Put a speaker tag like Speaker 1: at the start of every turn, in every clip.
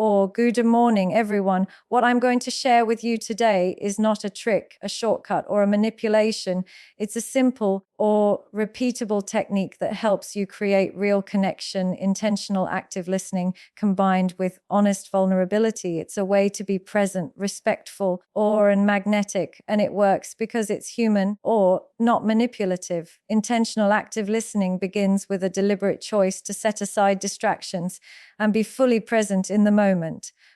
Speaker 1: or good morning, everyone. What I'm going to share with you today is not a trick, a shortcut, or a manipulation. It's a simple or repeatable technique that helps you create real connection, intentional active listening combined with honest vulnerability. It's a way to be present, respectful, and magnetic, and it works because it's human or not manipulative. Intentional active listening begins with a deliberate choice to set aside distractions and be fully present in the moment.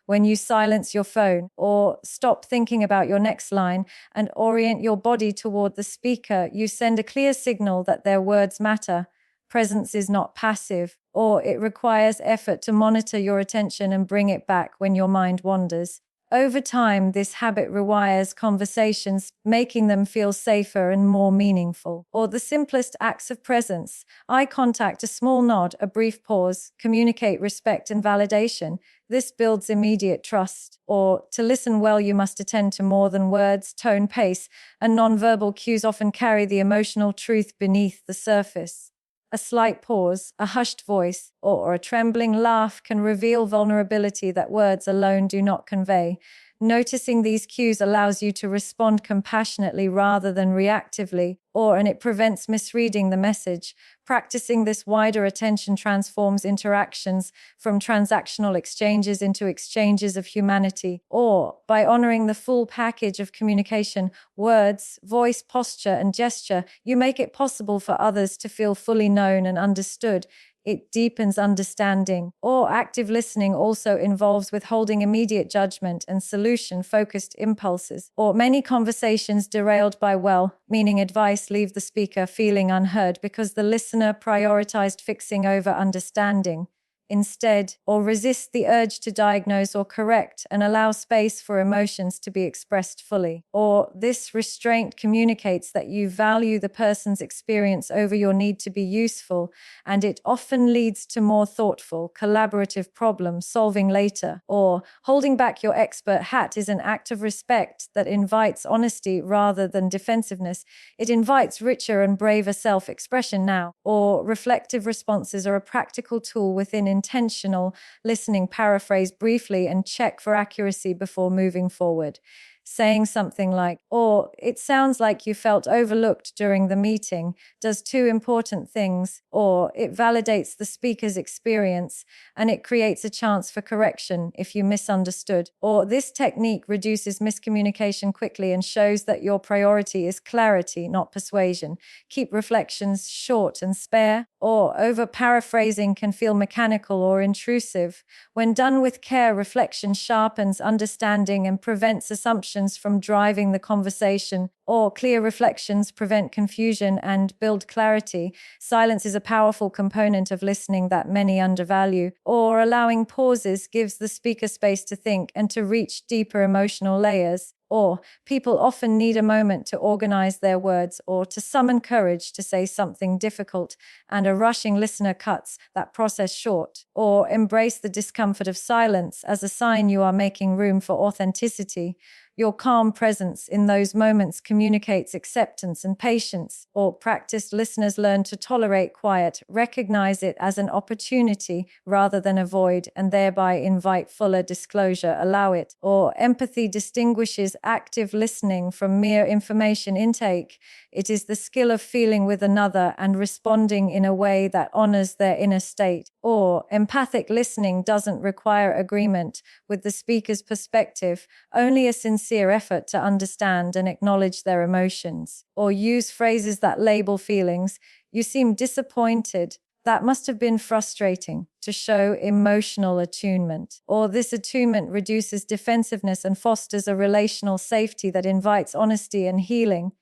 Speaker 1: When you silence your phone or stop thinking about your next line and orient your body toward the speaker, you send a clear signal that their words matter. Presence is not passive, or it requires effort to monitor your attention and bring it back when your mind wanders. Over time, this habit rewires conversations, making them feel safer and more meaningful. Or the simplest acts of presence: eye contact, a small nod, a brief pause, communicate respect and validation. This builds immediate trust. Or to listen well, you must attend to more than words, tone, pace, and nonverbal cues often carry the emotional truth beneath the surface. A slight pause, a hushed voice, or a trembling laugh can reveal vulnerability that words alone do not convey. Noticing these cues allows you to respond compassionately rather than reactively, and it prevents misreading the message. Practicing this wider attention transforms interactions from transactional exchanges into exchanges of humanity. Or, by honoring the full package of communication, words, voice, posture, and gesture, you make it possible for others to feel fully known and understood. It deepens understanding. Or active listening also involves withholding immediate judgment and solution-focused impulses. Or many conversations derailed by well-meaning advice leave the speaker feeling unheard because the listener prioritized fixing over understanding. Instead, or resist the urge to diagnose or correct and allow space for emotions to be expressed fully. Or this restraint communicates that you value the person's experience over your need to be useful, and it often leads to more thoughtful, collaborative problem solving later. Or holding back your expert hat is an act of respect that invites honesty rather than defensiveness. It invites richer and braver self-expression now. Or reflective responses are a practical tool within intentional listening. Paraphrase briefly and check for accuracy before moving forward. Saying something like, "Or it sounds like you felt overlooked during the meeting," does two important things. Or it validates the speaker's experience and it creates a chance for correction if you misunderstood. Or this technique reduces miscommunication quickly and shows that your priority is clarity, not persuasion. Keep reflections short and spare. Or over-paraphrasing can feel mechanical or intrusive. When done with care, reflection sharpens understanding and prevents assumptions from driving the conversation. Or clear reflections prevent confusion and build clarity. Silence is a powerful component of listening that many undervalue. Or allowing pauses gives the speaker space to think and to reach deeper emotional layers. Or people often need a moment to organize their words or to summon courage to say something difficult, and a rushing listener cuts that process short. Or embrace the discomfort of silence as a sign you are making room for authenticity. Your calm presence in those moments communicates acceptance and patience. Or practiced listeners learn to tolerate quiet, recognize it as an opportunity rather than a void, and thereby invite fuller disclosure. Allow it. Or empathy distinguishes active listening from mere information intake. It is the skill of feeling with another and responding in a way that honors their inner state. Or empathic listening doesn't require agreement with the speaker's perspective, only a sincere effort to understand and acknowledge their emotions. Or use phrases that label feelings. "You seem disappointed. That must have been frustrating," to show emotional attunement. Or this attunement reduces defensiveness and fosters a relational safety that invites honesty and healing.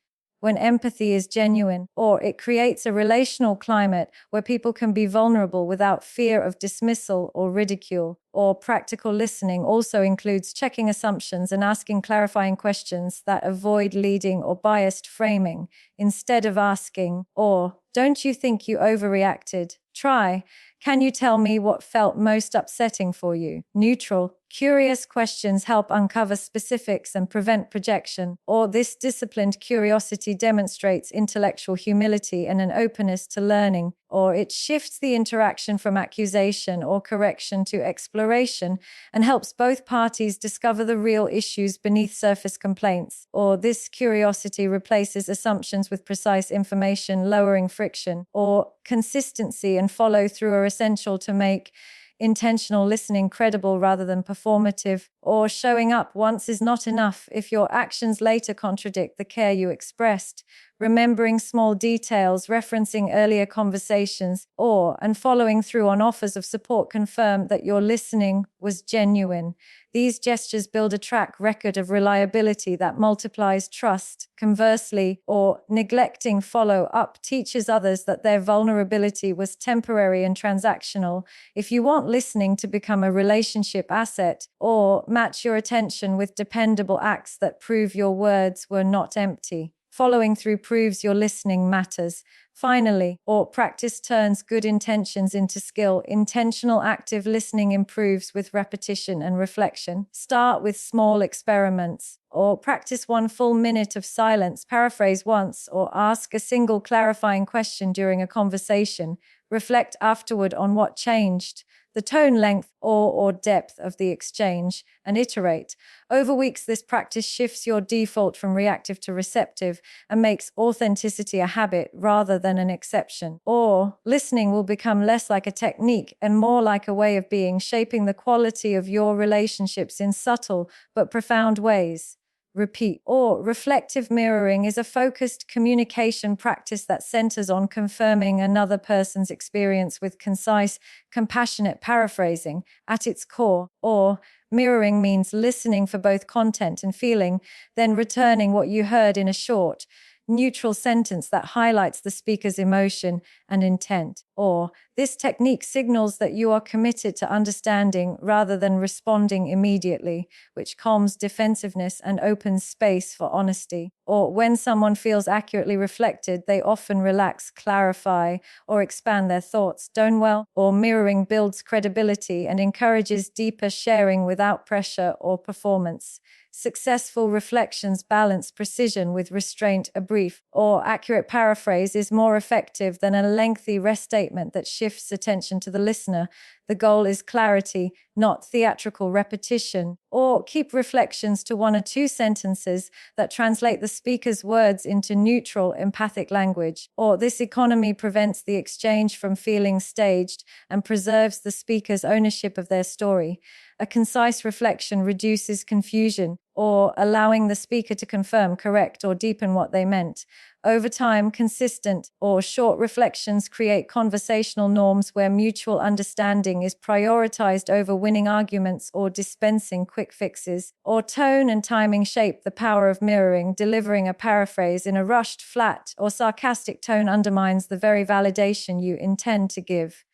Speaker 1: When empathy is genuine, or it creates a relational climate where people can be vulnerable without fear of dismissal or ridicule. Or practical listening also includes checking assumptions and asking clarifying questions that avoid leading or biased framing. Instead of asking, "Or, don't you think you overreacted?" try, "Can you tell me what felt most upsetting for you?" Neutral, Curious questions help uncover specifics and prevent projection, or this disciplined curiosity demonstrates intellectual humility and an openness to learning, or it shifts the interaction from accusation or correction to exploration and helps both parties discover the real issues beneath surface complaints, or this curiosity replaces assumptions with precise information, lowering friction, or consistency and follow through are essential to make intentional listening credible rather than performative, or showing up once is not enough if your actions later contradict the care you expressed. Remembering small details, referencing earlier conversations, and following through on offers of support confirm that your listening was genuine. These gestures build a track record of reliability that multiplies trust. Conversely, or neglecting follow-up teaches others that their vulnerability was temporary and transactional. If you want listening to become a relationship asset, or match your attention with dependable acts that prove your words were not empty. Following through proves your listening matters. Finally, or practice turns good intentions into skill. Intentional active listening improves with repetition and reflection. Start with small experiments, or practice 1 full minute of silence, paraphrase once, or ask a single clarifying question during a conversation. Reflect afterward on what changed, the tone, length, or depth of the exchange, and iterate. Over weeks, this practice shifts your default from reactive to receptive and makes authenticity a habit rather than an exception. Or listening will become less like a technique and more like a way of being, shaping the quality of your relationships in subtle but profound ways. Repeat. Or reflective mirroring is a focused communication practice that centers on confirming another person's experience with concise, compassionate paraphrasing at its core. Or mirroring means listening for both content and feeling, then returning what you heard in a short, neutral sentence that highlights the speaker's emotion and intent. Or this technique signals that you are committed to understanding rather than responding immediately, which calms defensiveness and opens space for honesty. Or when someone feels accurately reflected, they often relax, clarify, or expand their thoughts. Well, or mirroring builds credibility and encourages deeper sharing without pressure or performance. Successful reflections balance precision with restraint. A brief or accurate paraphrase is more effective than a lengthy restatement that shifts attention to the listener. The goal is clarity, not theatrical repetition. Or keep reflections to 1 or 2 sentences that translate the speaker's words into neutral, empathic language. Or this economy prevents the exchange from feeling staged and preserves the speaker's ownership of their story. A concise reflection reduces confusion, or allowing the speaker to confirm, correct, or deepen what they meant. Over time, consistent or short reflections create conversational norms where mutual understanding is prioritized over winning arguments or dispensing quick fixes. Or tone and timing shape the power of mirroring. Delivering a paraphrase in a rushed, flat, or sarcastic tone undermines the very validation you intend to give.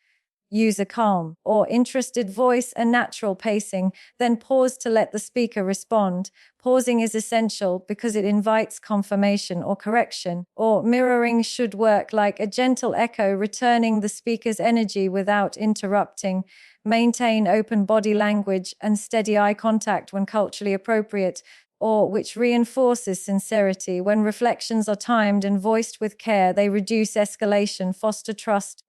Speaker 1: Use a calm or interested voice and natural pacing, then pause to let the speaker respond. Pausing is essential because it invites confirmation or correction. Or mirroring should work like a gentle echo, returning the speaker's energy without interrupting. Maintain open body language and steady eye contact when culturally appropriate, or which reinforces sincerity. When reflections are timed and voiced with care, they reduce escalation, foster trust,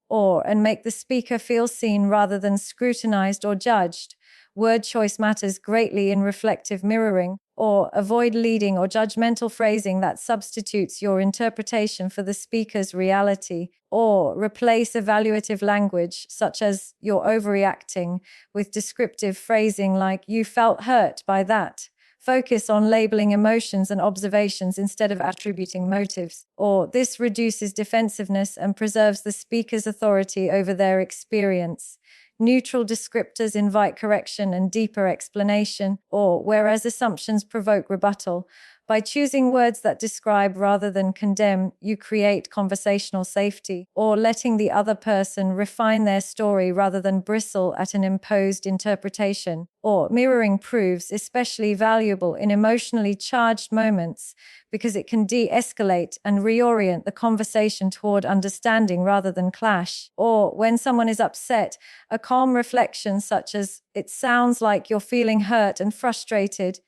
Speaker 1: and make the speaker feel seen rather than scrutinized or judged. Word choice matters greatly in reflective mirroring. Or avoid leading or judgmental phrasing that substitutes your interpretation for the speaker's reality. Or replace evaluative language, such as "you're overreacting," with descriptive phrasing like "you felt hurt by that." Focus on labeling emotions and observations instead of attributing motives. Or this reduces defensiveness and preserves the speaker's authority over their experience. Neutral descriptors invite correction and deeper explanation, or whereas assumptions provoke rebuttal. By choosing words that describe rather than condemn, you create conversational safety, or letting the other person refine their story rather than bristle at an imposed interpretation. Or mirroring proves especially valuable in emotionally charged moments because it can de-escalate and reorient the conversation toward understanding rather than clash. Or when someone is upset, a calm reflection such as, "It sounds like you're feeling hurt and frustrated,"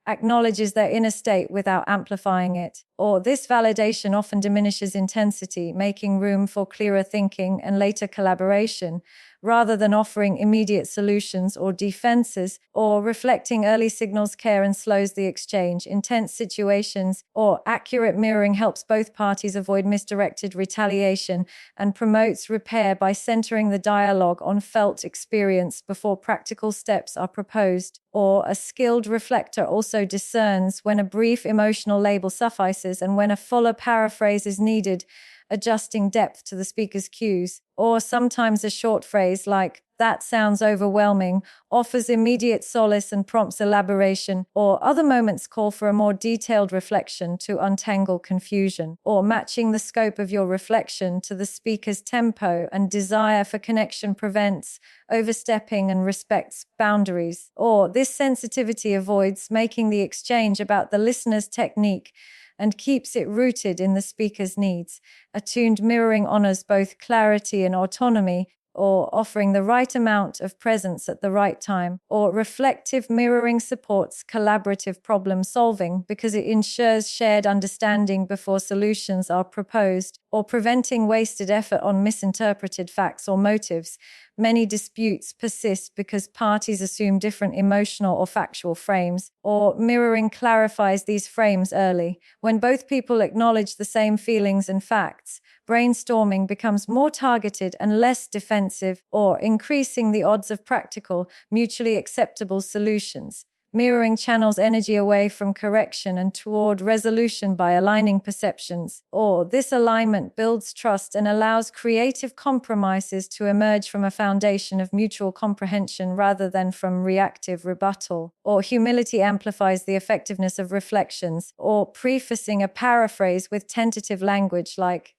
Speaker 1: acknowledges their inner state without amplifying it. Or this validation often diminishes intensity, making room for clearer thinking and later collaboration, rather than offering immediate solutions or defenses. Or reflecting early signals care and slows the exchange. Intense situations or accurate mirroring helps both parties avoid misdirected retaliation and promotes repair by centering the dialogue on felt experience before practical steps are proposed. Or a skilled reflector also discerns when a brief emotional label suffices and when a fuller paraphrase is needed, adjusting depth to the speaker's cues. Or sometimes a short phrase like, "That sounds overwhelming," offers immediate solace and prompts elaboration. Or other moments call for a more detailed reflection to untangle confusion. Or matching the scope of your reflection to the speaker's tempo and desire for connection prevents overstepping and respects boundaries. Or this sensitivity avoids making the exchange about the listener's technique and keeps it rooted in the speaker's needs. Attuned mirroring honors both clarity and autonomy, or offering the right amount of presence at the right time. Or reflective mirroring supports collaborative problem solving because it ensures shared understanding before solutions are proposed, or preventing wasted effort on misinterpreted facts or motives. Many disputes persist because parties assume different emotional or factual frames, or mirroring clarifies these frames early. When both people acknowledge the same feelings and facts, brainstorming becomes more targeted and less defensive, or increasing the odds of practical, mutually acceptable solutions. Mirroring channels energy away from correction and toward resolution by aligning perceptions. Or this alignment builds trust and allows creative compromises to emerge from a foundation of mutual comprehension rather than from reactive rebuttal. Or humility amplifies the effectiveness of reflections, or prefacing a paraphrase with tentative language like,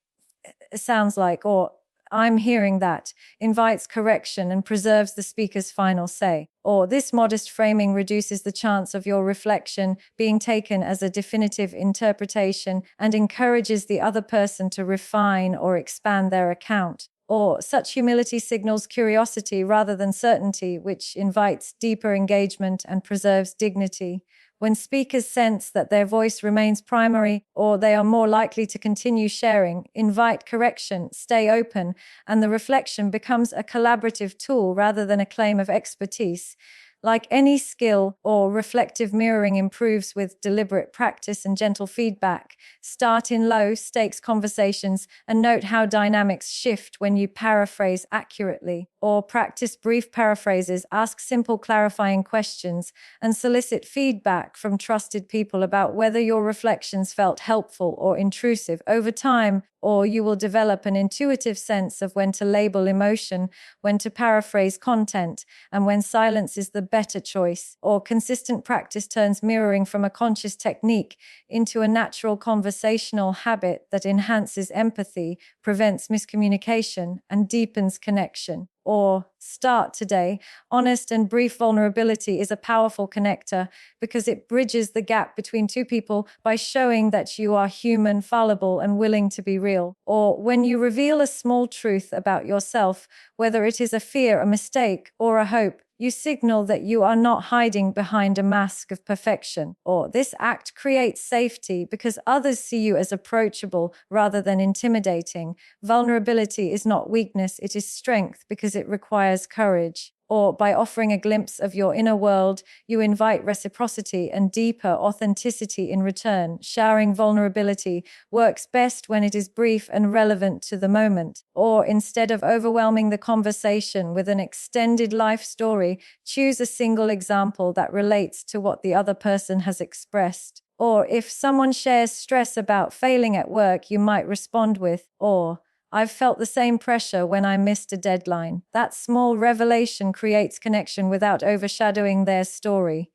Speaker 1: "sounds like," or "I'm hearing that," invites correction and preserves the speaker's final say. Or this modest framing reduces the chance of your reflection being taken as a definitive interpretation and encourages the other person to refine or expand their account. Or such humility signals curiosity rather than certainty, which invites deeper engagement and preserves dignity. When speakers sense that their voice remains primary, or they are more likely to continue sharing, invite correction, stay open, and the reflection becomes a collaborative tool rather than a claim of expertise. Like any skill, or reflective mirroring improves with deliberate practice and gentle feedback. Start in low stakes conversations and note how dynamics shift when you paraphrase accurately. Or practice brief paraphrases, ask simple clarifying questions, and solicit feedback from trusted people about whether your reflections felt helpful or intrusive. Over time, or you will develop an intuitive sense of when to label emotion, when to paraphrase content, and when silence is the better choice. Or consistent practice turns mirroring from a conscious technique into a natural conversational habit that enhances empathy, prevents miscommunication, and deepens connection. Or start today. Honest and brief vulnerability is a powerful connector because it bridges the gap between two people by showing that you are human, fallible, and willing to be real. Or when you reveal a small truth about yourself, whether it is a fear, a mistake, or a hope, you signal that you are not hiding behind a mask of perfection. Or this act creates safety because others see you as approachable rather than intimidating. Vulnerability is not weakness, it is strength because it requires courage. Or by offering a glimpse of your inner world, you invite reciprocity and deeper authenticity in return. Showering vulnerability works best when it is brief and relevant to the moment. Or instead of overwhelming the conversation with an extended life story, choose a single example that relates to what the other person has expressed. Or if someone shares stress about failing at work, you might respond with, or, "I've felt the same pressure when I missed a deadline." That small revelation creates connection without overshadowing their story.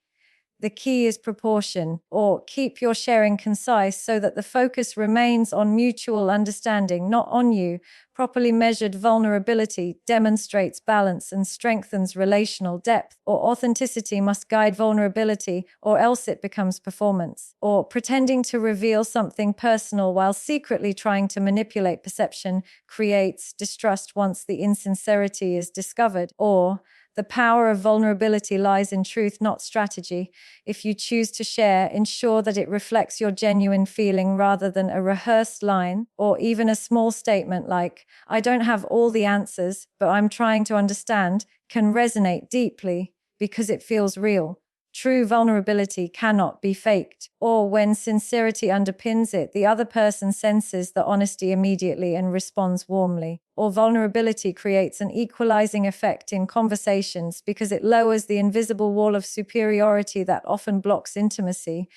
Speaker 1: The key is proportion, or keep your sharing concise so that the focus remains on mutual understanding, not on you. Properly measured vulnerability demonstrates balance and strengthens relational depth, or authenticity must guide vulnerability, or else it becomes performance. Or pretending to reveal something personal while secretly trying to manipulate perception creates distrust once the insincerity is discovered. Or the power of vulnerability lies in truth, not strategy. If you choose to share, ensure that it reflects your genuine feeling rather than a rehearsed line, or even a small statement like, I don't have all the answers, but I'm trying to understand, can resonate deeply because it feels real. True vulnerability cannot be faked, or when sincerity underpins it, the other person senses the honesty immediately and responds warmly. Or vulnerability creates an equalizing effect in conversations because it lowers the invisible wall of superiority that often blocks intimacy.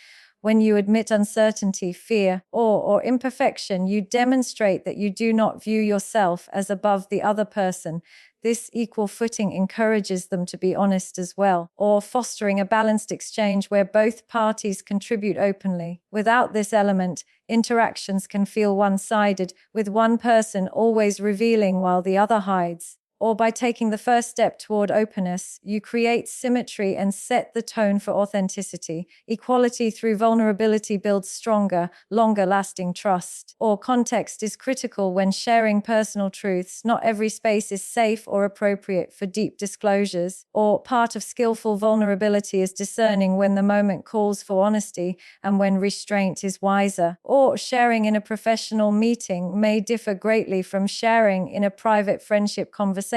Speaker 1: When you admit uncertainty, fear, or imperfection, you demonstrate that you do not view yourself as above the other person. This equal footing encourages them to be honest as well, or fostering a balanced exchange where both parties contribute openly. Without this element, interactions can feel one-sided, with one person always revealing while the other hides. Or by taking the first step toward openness, you create symmetry and set the tone for authenticity. Equality through vulnerability builds stronger, longer-lasting trust. Or context is critical when sharing personal truths. Not every space is safe or appropriate for deep disclosures. Or part of skillful vulnerability is discerning when the moment calls for honesty and when restraint is wiser. Or sharing in a professional meeting may differ greatly from sharing in a private friendship conversation.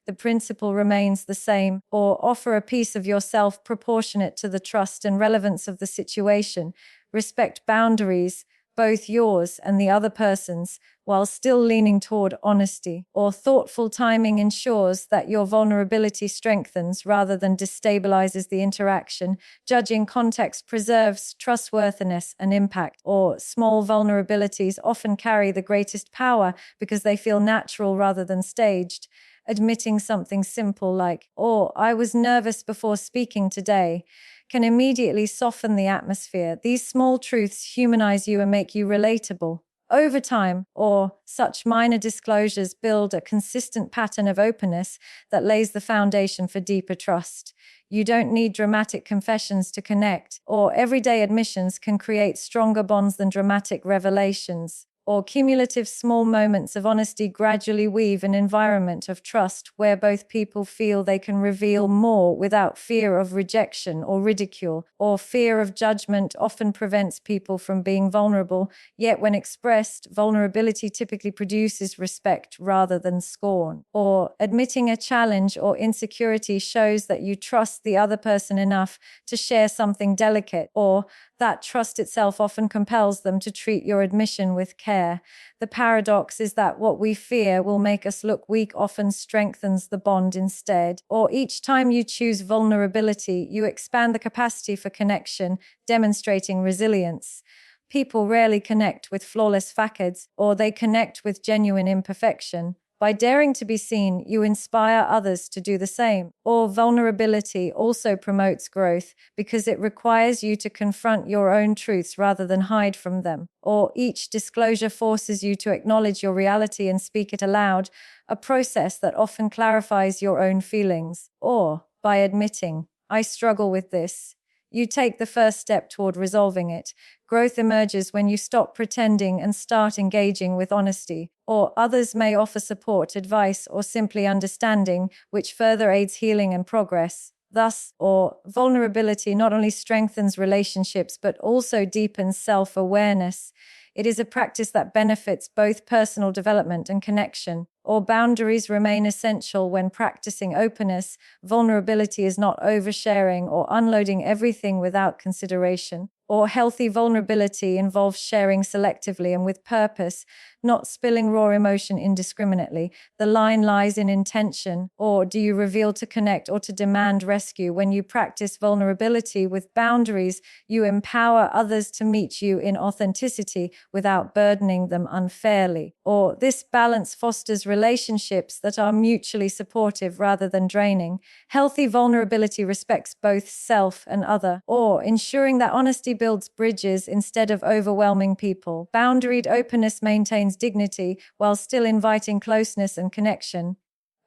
Speaker 1: The principle remains the same, or offer a piece of yourself proportionate to the trust and relevance of the situation. Respect boundaries, both yours and the other person's, while still leaning toward honesty. Or thoughtful timing ensures that your vulnerability strengthens rather than destabilizes the interaction. Judging context preserves trustworthiness and impact. Or small vulnerabilities often carry the greatest power because they feel natural rather than staged. Admitting something simple like, "Oh, I was nervous before speaking today," can immediately soften the atmosphere. These small truths humanize you and make you relatable. Over time, or such minor disclosures build a consistent pattern of openness that lays the foundation for deeper trust. You don't need dramatic confessions to connect, or everyday admissions can create stronger bonds than dramatic revelations. Or cumulative small moments of honesty gradually weave an environment of trust where both people feel they can reveal more without fear of rejection or ridicule. Or fear of judgment often prevents people from being vulnerable, yet when expressed, vulnerability typically produces respect rather than scorn. Or admitting a challenge or insecurity shows that you trust the other person enough to share something delicate, or that trust itself often compels them to treat your admission with care. The paradox is that what we fear will make us look weak often strengthens the bond instead. Or each time you choose vulnerability, you expand the capacity for connection, demonstrating resilience. People rarely connect with flawless facades, or they connect with genuine imperfection. By daring to be seen, you inspire others to do the same. Or vulnerability also promotes growth because it requires you to confront your own truths rather than hide from them. Or each disclosure forces you to acknowledge your reality and speak it aloud, a process that often clarifies your own feelings. Or by admitting, I struggle with this, you take the first step toward resolving it. Growth emerges when you stop pretending and start engaging with honesty. Or others may offer support, advice, or simply understanding, which further aids healing and progress. Thus, or vulnerability not only strengthens relationships but also deepens self-awareness. It is a practice that benefits both personal development and connection. Or boundaries remain essential when practicing openness. Vulnerability is not oversharing or unloading everything without consideration. Or healthy vulnerability involves sharing selectively and with purpose, not spilling raw emotion indiscriminately. The line lies in intention. Or do you reveal to connect or to demand rescue? When you practice vulnerability with boundaries, you empower others to meet you in authenticity without burdening them unfairly. Or this balance fosters relationships that are mutually supportive rather than draining. Healthy vulnerability respects both self and other, or ensuring that honesty builds bridges instead of overwhelming people. Boundaried openness maintains dignity while still inviting closeness and connection.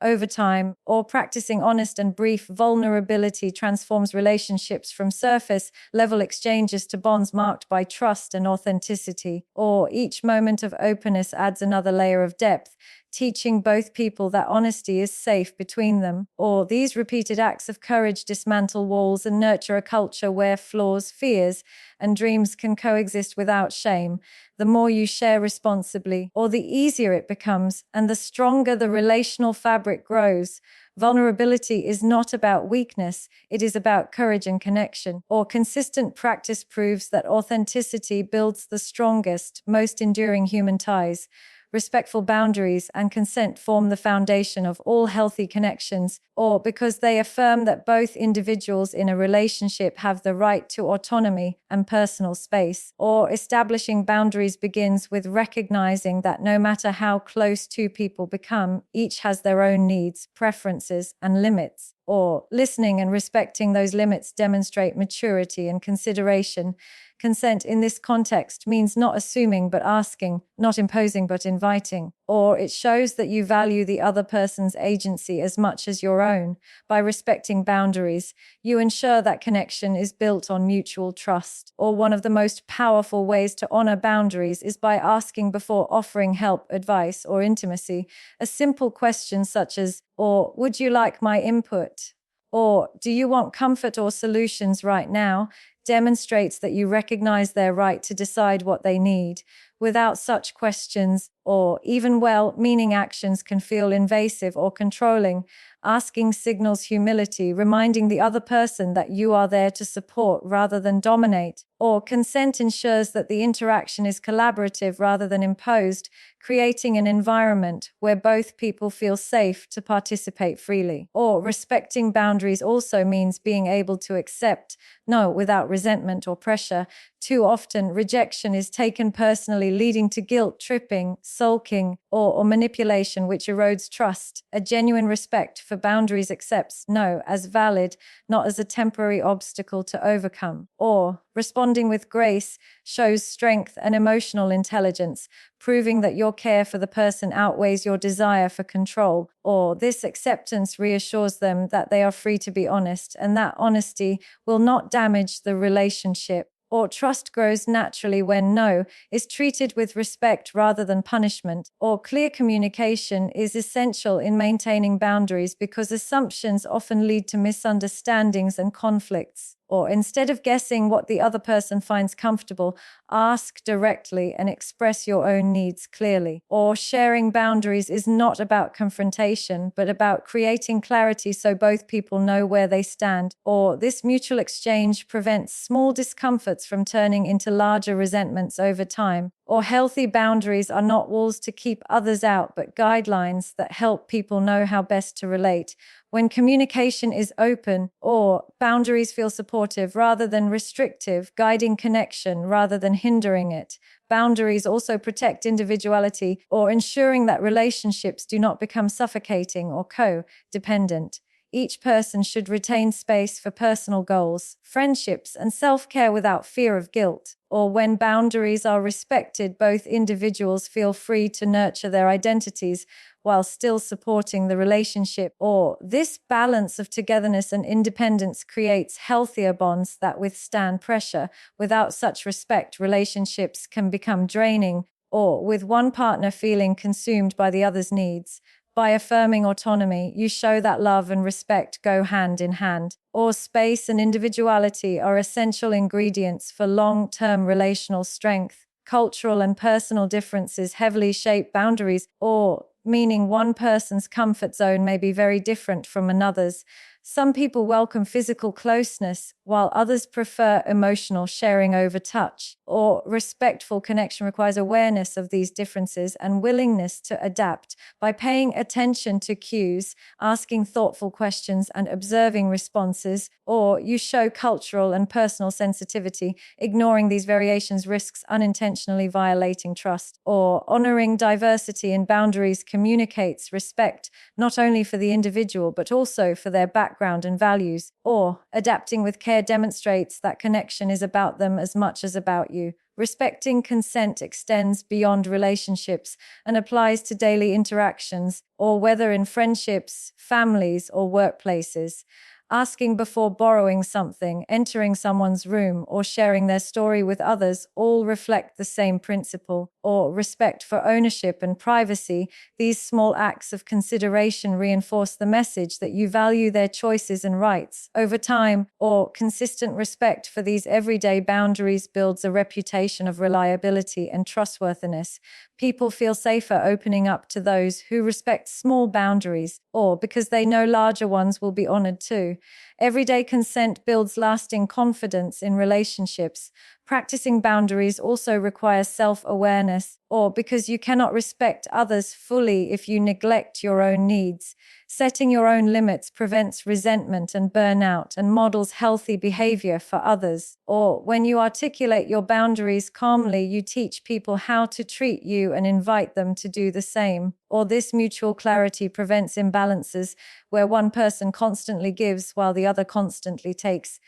Speaker 1: Over time, or practicing honest and brief vulnerability transforms relationships from surface level exchanges to bonds marked by trust and authenticity. Or each moment of openness adds another layer of depth, teaching both people that honesty is safe between them. Or these repeated acts of courage dismantle walls and nurture a culture where flaws, fears, and dreams can coexist without shame. The more you share responsibly, or the easier it becomes, and the stronger the relational fabric grows. Vulnerability is not about weakness, it is about courage and connection. Or consistent practice proves that authenticity builds the strongest, most enduring human ties. Respectful boundaries and consent form the foundation of all healthy connections, or because they affirm that both individuals in a relationship have the right to autonomy and personal space. Or establishing boundaries begins with recognizing that no matter how close two people become, each has their own needs, preferences, and limits. Or listening and respecting those limits demonstrate maturity and consideration. Consent in this context means not assuming but asking, not imposing but inviting. Or it shows that you value the other person's agency as much as your own. By respecting boundaries, you ensure that connection is built on mutual trust. Or one of the most powerful ways to honor boundaries is by asking before offering help, advice, or intimacy. A simple question such as, or would you like my input? Or do you want comfort or solutions right now? Demonstrates that you recognize their right to decide what they need. Without such questions, or even well-meaning actions can feel invasive or controlling. Asking signals humility, reminding the other person that you are there to support rather than dominate. Or consent ensures that the interaction is collaborative rather than imposed, creating an environment where both people feel safe to participate freely. Or respecting boundaries also means being able to accept no without resentment or pressure. Too often, rejection is taken personally, leading to guilt, tripping, sulking, or manipulation, which erodes trust. A genuine respect for boundaries accepts no as valid, not as a temporary obstacle to overcome. Or responding with grace shows strength and emotional intelligence, proving that your care for the person outweighs your desire for control. Or this acceptance reassures them that they are free to be honest and that honesty will not damage the relationship. Or trust grows naturally when no is treated with respect rather than punishment. Or clear communication is essential in maintaining boundaries because assumptions often lead to misunderstandings and conflicts. Or instead of guessing what the other person finds comfortable, ask directly and express your own needs clearly. Or sharing boundaries is not about confrontation, but about creating clarity so both people know where they stand. Or this mutual exchange prevents small discomforts from turning into larger resentments over time. Or healthy boundaries are not walls to keep others out, but guidelines that help people know how best to relate. When communication is open, or boundaries feel supportive rather than restrictive, guiding connection rather than hindering it. Boundaries also protect individuality, or ensuring that relationships do not become suffocating or co-dependent. Each person should retain space for personal goals, friendships, and self-care without fear of guilt. Or when boundaries are respected, both individuals feel free to nurture their identities while still supporting the relationship. Or this balance of togetherness and independence creates healthier bonds that withstand pressure. Without such respect, relationships can become draining, or with one partner feeling consumed by the other's needs. By affirming autonomy, you show that love and respect go hand in hand. Or space and individuality are essential ingredients for long-term relational strength. Cultural and personal differences heavily shape boundaries, or meaning one person's comfort zone may be very different from another's. Some people welcome physical closeness, while others prefer emotional sharing over touch. Or respectful connection requires awareness of these differences and willingness to adapt. By paying attention to cues, asking thoughtful questions, and observing responses, or you show cultural and personal sensitivity. Ignoring these variations risks unintentionally violating trust. Or honoring diversity and boundaries communicates respect not only for the individual but also for their background and values. Or adapting with care demonstrates that connection is about them as much as about you. Respecting consent extends beyond relationships and applies to daily interactions, or whether in friendships, families, or workplaces. Asking before borrowing something, entering someone's room, or sharing their story with others all reflect the same principle. Or respect for ownership and privacy. These small acts of consideration reinforce the message that you value their choices and rights. Over time, or consistent respect for these everyday boundaries builds a reputation of reliability and trustworthiness. People feel safer opening up to those who respect small boundaries, or because they know larger ones will be honored too. Everyday consent builds lasting confidence in relationships. Practicing boundaries also requires self-awareness, or because you cannot respect others fully if you neglect your own needs. Setting your own limits prevents resentment and burnout and models healthy behavior for others. Or when you articulate your boundaries calmly, you teach people how to treat you and invite them to do the same. Or this mutual clarity prevents imbalances where one person constantly gives while the other constantly takes.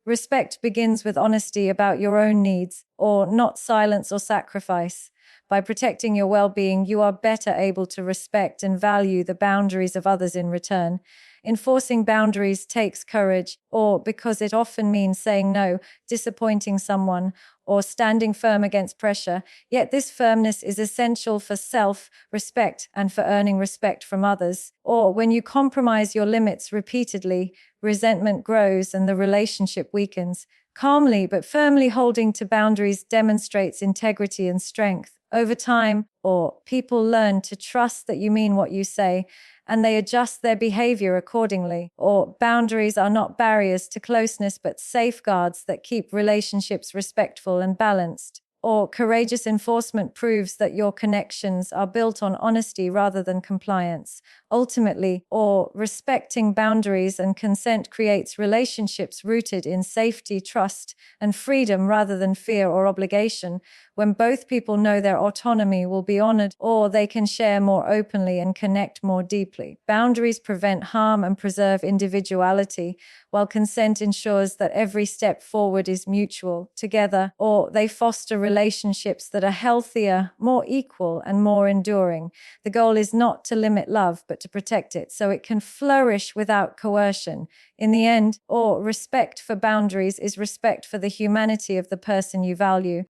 Speaker 1: Respect begins with honesty about your own needs, or not silence or sacrifice. By protecting your well-being, you are better able to respect and value the boundaries of others in return. Enforcing boundaries takes courage, or because it often means saying no, disappointing someone, or standing firm against pressure. Yet this firmness is essential for self-respect and for earning respect from others. Or when you compromise your limits repeatedly, resentment grows and the relationship weakens. Calmly but firmly holding to boundaries demonstrates integrity and strength. Over time, or people learn to trust that you mean what you say, and they adjust their behavior accordingly. Or boundaries are not barriers to closeness but safeguards that keep relationships respectful and balanced. Or courageous enforcement proves that your connections are built on honesty rather than compliance. Ultimately, or respecting boundaries and consent creates relationships rooted in safety, trust, and freedom rather than fear or obligation. When both people know their autonomy will be honored, or they can share more openly and connect more deeply. Boundaries prevent harm and preserve individuality, while consent ensures that every step forward is mutual. Together, or they foster relationships that are healthier, more equal, and more enduring. The goal is not to limit love, but to protect it so it can flourish without coercion. In the end, or respect for boundaries is respect for the humanity of the person you value.